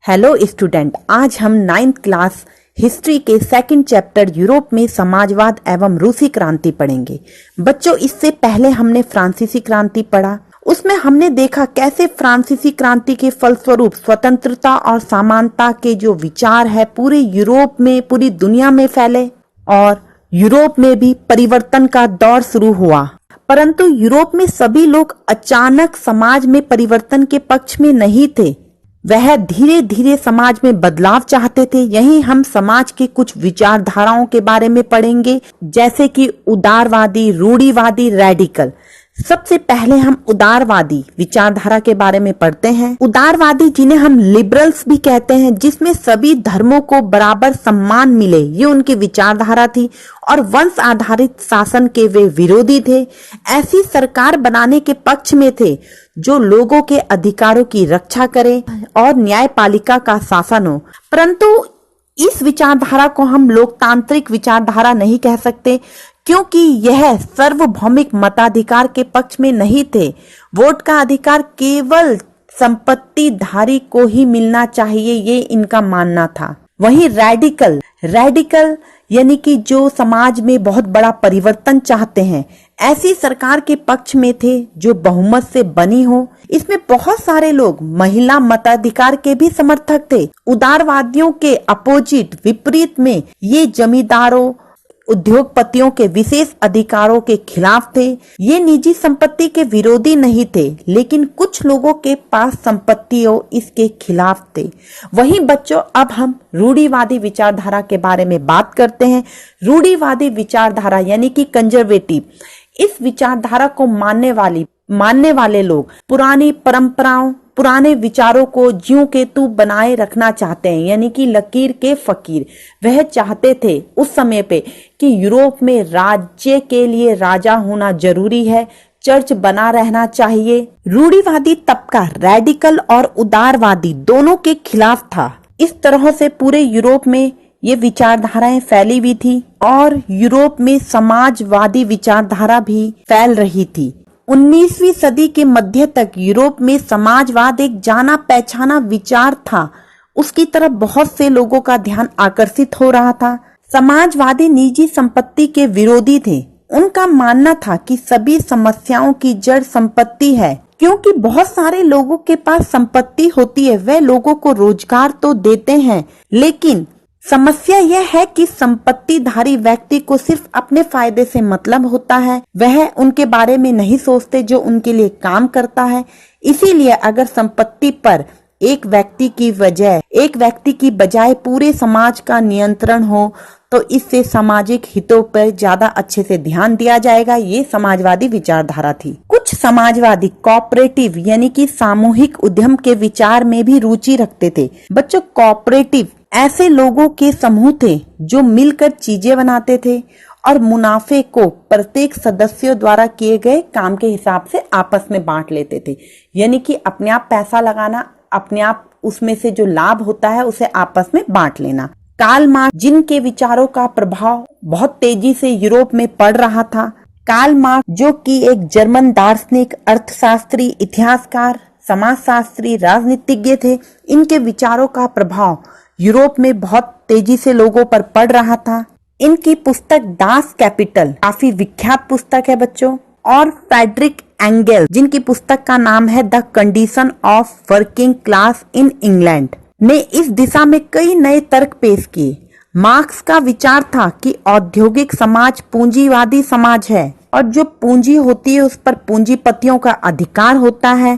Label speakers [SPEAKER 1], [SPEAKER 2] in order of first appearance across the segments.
[SPEAKER 1] Hello student, आज हम 9th class history के सेकंड चैप्टर यूरोप में समाजवाद एवं रूसी क्रांति पढ़ेंगे। बच्चों, इससे पहले हमने फ्रांसीसी क्रांति पढ़ा। उसमें हमने देखा कैसे फ्रांसीसी क्रांति के फलस्वरूप स्वतंत्रता और समानता के जो विचार है पूरे यूरोप में, पूरी दुनिया में फैले और यूरोप में भी परिवर्तन का दौर शुरू हुआ। परंतु यूरोप में सभी लोग अचानक समाज में परिवर्तन के पक्ष में नहीं थे। वह धीरे धीरे समाज में बदलाव चाहते थे। यही हम समाज के कुछ विचारधाराओं के बारे में पढ़ेंगे, जैसे कि उदारवादी, रूढ़िवादी, रेडिकल। सबसे पहले हम उदारवादी विचारधारा के बारे में पढ़ते हैं। उदारवादी, जिन्हें हम लिबरल्स भी कहते हैं, जिसमें सभी धर्मों को बराबर सम्मान मिले, ये उनकी विचारधारा थी। और वंश आधारित शासन के वे विरोधी थे। ऐसी सरकार बनाने के पक्ष में थे जो लोगों के अधिकारों की रक्षा करे और न्यायपालिका का शासन हो। परंतु इस विचारधारा को हम लोकतांत्रिक विचारधारा नहीं कह सकते, क्योंकि यह सार्वभौमिक मताधिकार के पक्ष में नहीं थे। वोट का अधिकार केवल संपत्तिधारी को ही मिलना चाहिए, ये इनका मानना था। वहीं रेडिकल यानी कि जो समाज में बहुत बड़ा परिवर्तन चाहते हैं, ऐसी सरकार के पक्ष में थे जो बहुमत से बनी हो। इसमें बहुत सारे लोग महिला मताधिकार के भी समर्थक थे। उदारवादियों के अपोजिट, विपरीत में, ये जमींदारों, उद्योगपतियों के विशेष अधिकारों के खिलाफ थे। ये निजी संपत्ति के विरोधी नहीं थे, लेकिन कुछ लोगों के पास संपत्ति हो, इसके खिलाफ थे। वहीं बच्चों, अब हम रूढ़िवादी विचारधारा के बारे में बात करते हैं। रूढ़िवादी विचारधारा यानी कि कंजर्वेटिव, इस विचारधारा को मानने वाले लोग पुरानी परंपराओं, पुराने विचारों को ज्यों के त्यों बनाए रखना चाहते हैं, यानी कि लकीर के फकीर। वह चाहते थे उस समय पे कि यूरोप में राज्य के लिए राजा होना जरूरी है, चर्च बना रहना चाहिए। रूढ़िवादी तबका रेडिकल और उदारवादी दोनों के खिलाफ था। इस तरह से पूरे यूरोप में ये विचारधाराएं फैली हुई थी और यूरोप में समाजवादी विचारधारा भी फैल रही थी। 19वीं सदी के मध्य तक यूरोप में समाजवाद एक जाना पहचाना विचार था। उसकी तरफ बहुत से लोगों का ध्यान आकर्षित हो रहा था। समाजवादी निजी संपत्ति के विरोधी थे। उनका मानना था कि सभी समस्याओं की जड़ संपत्ति है, क्योंकि बहुत सारे लोगों के पास संपत्ति होती है, वे लोगों को रोजगार तो देते हैं, लेकिन समस्या यह है कि संपत्तिधारी व्यक्ति को सिर्फ अपने फायदे से मतलब होता है। वह उनके बारे में नहीं सोचते जो उनके लिए काम करता है। इसीलिए अगर संपत्ति पर एक व्यक्ति की बजाय पूरे समाज का नियंत्रण हो, तो इससे सामाजिक हितों पर ज्यादा अच्छे से ध्यान दिया जाएगा। ये समाजवादी विचारधारा थी। कुछ समाजवादी कोऑपरेटिव यानी कि सामूहिक उद्यम के विचार में भी रुचि रखते थे। बच्चों, कोऑपरेटिव ऐसे लोगों के समूह थे जो मिलकर चीजें बनाते थे और मुनाफे को प्रत्येक सदस्यों द्वारा किए गए काम के हिसाब से आपस में बांट लेते थे। यानी कि अपने आप पैसा लगाना, अपने आप उसमें से जो लाभ होता है उसे आपस में बांट लेना। कार्ल मार्क्स, जिनके विचारों का प्रभाव बहुत तेजी से यूरोप में पड़ रहा था। कार्ल मार्क्स, जो कि एक जर्मन दार्शनिक, अर्थशास्त्री, इतिहासकार, समाजशास्त्री, राजनीतिज्ञ थे, इनके विचारों का प्रभाव यूरोप में बहुत तेजी से लोगों पर पड़ रहा था। इनकी पुस्तक दास कैपिटल काफी विख्यात पुस्तक है बच्चों। और फ्रेडरिक एंगेल्स, जिनकी पुस्तक का नाम है the condition of working class in England, ने इस दिशा में कई नए तर्क पेश किए। मार्क्स का विचार था कि औद्योगिक समाज पूंजीवादी समाज है और जो पूंजी होती है उस पर पूंजीपतियों का अधिकार होता है।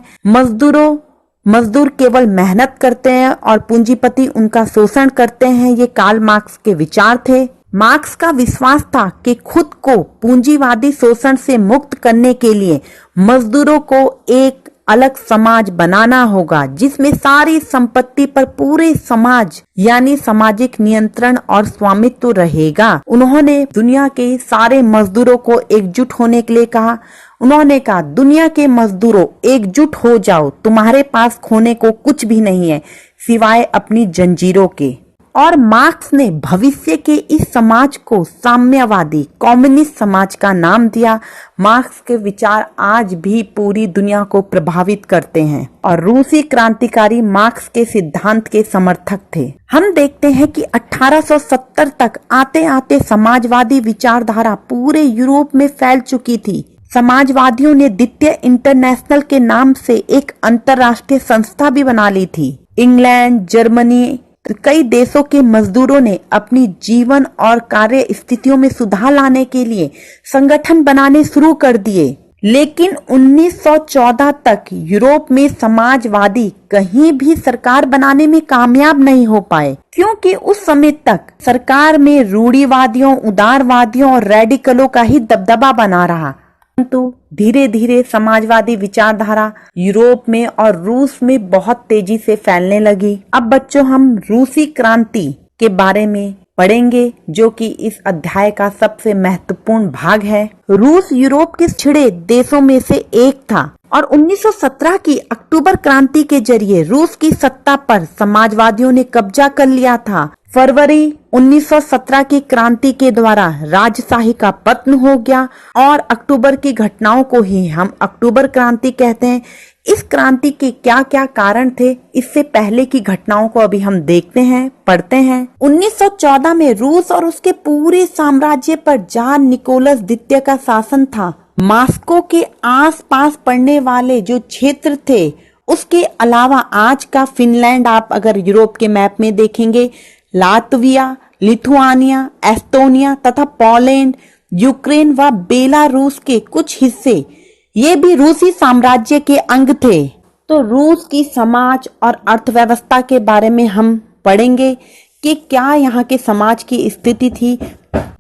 [SPEAKER 1] मजदूर केवल मेहनत करते हैं और पूंजीपति उनका शोषण करते हैं। ये कार्ल मार्क्स के विचार थे। मार्क्स का विश्वास था कि खुद को पूंजीवादी शोषण से मुक्त करने के लिए मजदूरों को एक अलग समाज बनाना होगा, जिसमें सारी संपत्ति पर पूरे समाज यानी सामाजिक नियंत्रण और स्वामित्व रहेगा। उन्होंने दुनिया के सारे मजदूरों को एकजुट होने के लिए कहा। उन्होंने कहा, दुनिया के मजदूरों, एकजुट हो जाओ, तुम्हारे पास खोने को कुछ भी नहीं है सिवाय अपनी जंजीरों के। और मार्क्स ने भविष्य के इस समाज को साम्यवादी कम्युनिस्ट समाज का नाम दिया। मार्क्स के विचार आज भी पूरी दुनिया को प्रभावित करते हैं और रूसी क्रांतिकारी मार्क्स के सिद्धांत के समर्थक थे। हम देखते हैं कि 1870 तक आते आते समाजवादी विचारधारा पूरे यूरोप में फैल चुकी थी। समाजवादियों ने द्वितीय इंटरनेशनल के नाम से एक अंतरराष्ट्रीय संस्था भी बना ली थी। इंग्लैंड, जर्मनी, कई देशों के मजदूरों ने अपनी जीवन और कार्य स्थितियों में सुधार लाने के लिए संगठन बनाने शुरू कर दिए। लेकिन 1914 तक यूरोप में समाजवादी कहीं भी सरकार बनाने में कामयाब नहीं हो पाए, क्योंकि उस समय तक सरकार में रूढ़िवादियों, उदारवादियों और रेडिकलों का ही दबदबा बना रहा। परंतु धीरे धीरे समाजवादी विचारधारा यूरोप में और रूस में बहुत तेजी से फैलने लगी। अब बच्चों, हम रूसी क्रांति के बारे में पढ़ेंगे, जो कि इस अध्याय का सबसे महत्वपूर्ण भाग है। रूस यूरोप के छिड़े देशों में से एक था और 1917 की अक्टूबर क्रांति के जरिए रूस की सत्ता पर समाजवादियों ने कब्जा कर लिया था। फरवरी 1917 की क्रांति के द्वारा राजशाही का पतन हो गया और अक्टूबर की घटनाओं को ही हम अक्टूबर क्रांति कहते हैं। इस क्रांति के क्या क्या कारण थे, इससे पहले की घटनाओं को अभी हम देखते हैं, पढ़ते हैं। 1914 में रूस और उसके पूरे साम्राज्य पर जार निकोलस द्वितीय का शासन था। मॉस्को के आसपास पड़ने वाले जो क्षेत्र थे, उसके अलावा आज का फिनलैंड आप अगर यूरोप के मैप में देखेंगे, लातविया, लिथुआनिया, एस्टोनिया तथा पोलैंड, यूक्रेन व बेलारूस के कुछ हिस्से, ये भी रूसी साम्राज्य के अंग थे। तो रूस की समाज और अर्थव्यवस्था के बारे में हम पढ़ेंगे कि क्या यहाँ के समाज की स्थिति थी।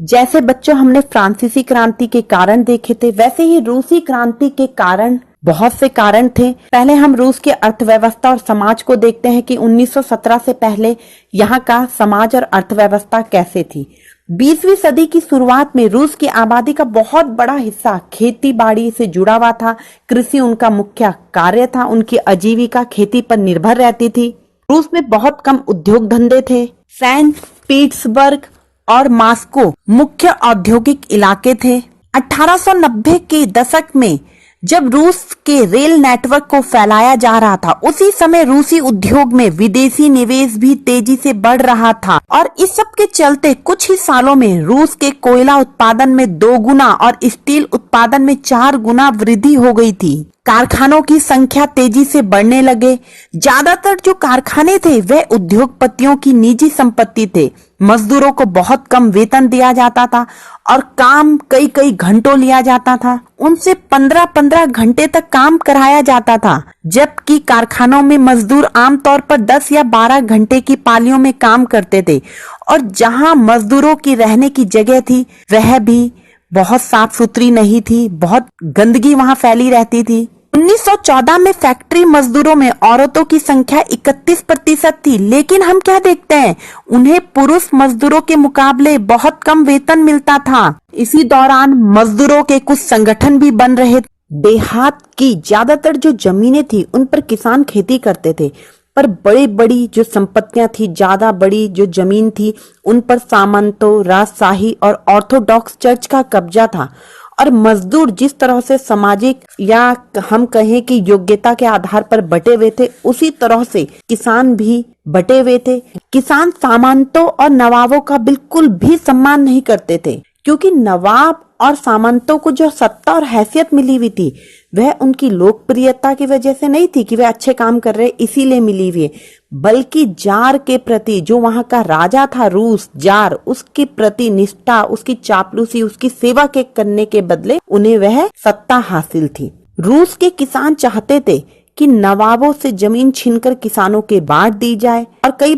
[SPEAKER 1] जैसे बच्चों हमने फ्रांसीसी क्रांति के कारण देखे थे, वैसे ही रूसी क्रांति के कारण बहुत से कारण थे। पहले हम रूस के अर्थव्यवस्था और समाज को देखते हैं कि 1917 से पहले यहाँ का समाज और अर्थव्यवस्था कैसे थी। 20वीं सदी की शुरुआत में रूस की आबादी का बहुत बड़ा हिस्सा खेती बाड़ी से जुड़ा हुआ था। कृषि उनका मुख्य कार्य था, उनकी आजीविका खेती पर निर्भर रहती थी। रूस में बहुत कम उद्योग धंधे थे। सेंट पीटर्सबर्ग और मॉस्को मुख्य औद्योगिक इलाके थे। 1890 के दशक में जब रूस के रेल नेटवर्क को फैलाया जा रहा था, उसी समय रूसी उद्योग में विदेशी निवेश भी तेजी से बढ़ रहा था और इस सब के चलते कुछ ही सालों में रूस के कोयला उत्पादन में 2 गुना और स्टील उत्पादन में 4 गुना वृद्धि हो गई थी। कारखानों की संख्या तेजी से बढ़ने लगे। ज्यादातर जो कारखाने थे वह उद्योगपतियों की निजी संपत्ति थे। मजदूरों को बहुत कम वेतन दिया जाता था और काम कई कई घंटों लिया जाता था। उनसे 15-15 घंटे तक काम कराया जाता था, जबकि कारखानों में मजदूर आमतौर पर 10 या 12 घंटे की पालियों में काम करते थे और जहां मजदूरों की रहने की जगह थी वह भी बहुत साफ सुथरी नहीं थी, बहुत गंदगी वहां फैली रहती थी। 1914 में फैक्ट्री मजदूरों में औरतों की संख्या 31% थी, लेकिन हम क्या देखते हैं, उन्हें पुरुष मजदूरों के मुकाबले बहुत कम वेतन मिलता था। इसी दौरान मजदूरों के कुछ संगठन भी बन रहे। देहात की ज्यादातर जो जमीनें थी उन पर किसान खेती करते थे, पर बड़ी बड़ी जो संपत्तियां थी, ज्यादा बड़ी जो जमीन थी, उन पर सामंतों, राजशाही और ऑर्थोडॉक्स चर्च का कब्जा था। और मजदूर जिस तरह से सामाजिक या हम कहें कि योग्यता के आधार पर बटे हुए थे, उसी तरह से किसान भी बटे हुए थे। किसान सामंतों और नवाबों का बिल्कुल भी सम्मान नहीं करते थे, क्योंकि नवाब और सामंतों को जो सत्ता और हैसियत मिली हुई थी वह उनकी लोकप्रियता की वजह से नहीं थी कि वे अच्छे काम कर रहे इसीलिए मिली हुई, बल्कि जार के प्रति, जो वहां का राजा था रूस जार, उसके प्रति निष्ठा, उसकी चापलूसी, उसकी सेवा के करने के बदले उन्हें वह सत्ता हासिल थी। रूस के किसान चाहते थे कि नवाबों से जमीन छीनकर किसानों के बांट दी जाए और कई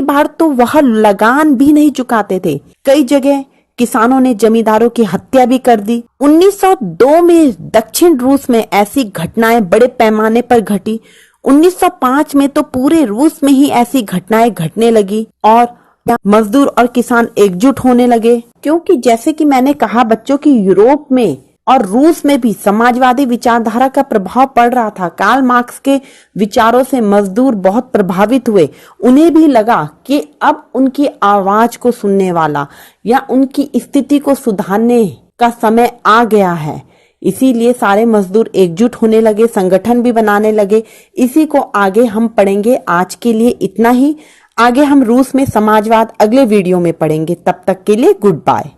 [SPEAKER 1] बार तो वह लगान भी नहीं चुकाते थे। कई जगह किसानों ने जमींदारों की हत्या भी कर दी। 1902 में दक्षिण रूस में ऐसी घटनाएं बड़े पैमाने पर घटी। 1905 में तो पूरे रूस में ही ऐसी घटनाएं घटने लगी और मजदूर और किसान एकजुट होने लगे, क्योंकि जैसे कि मैंने कहा बच्चों की यूरोप में और रूस में भी समाजवादी विचारधारा का प्रभाव पड़ रहा था। कार्ल मार्क्स के विचारों से मजदूर बहुत प्रभावित हुए। उन्हें भी लगा कि अब उनकी आवाज को सुनने वाला या उनकी स्थिति को सुधारने का समय आ गया है। इसीलिए सारे मजदूर एकजुट होने लगे, संगठन भी बनाने लगे। इसी को आगे हम पढ़ेंगे। आज के लिए इतना ही। आगे हम रूस में समाजवाद अगले वीडियो में पढ़ेंगे। तब तक के लिए गुड बाय।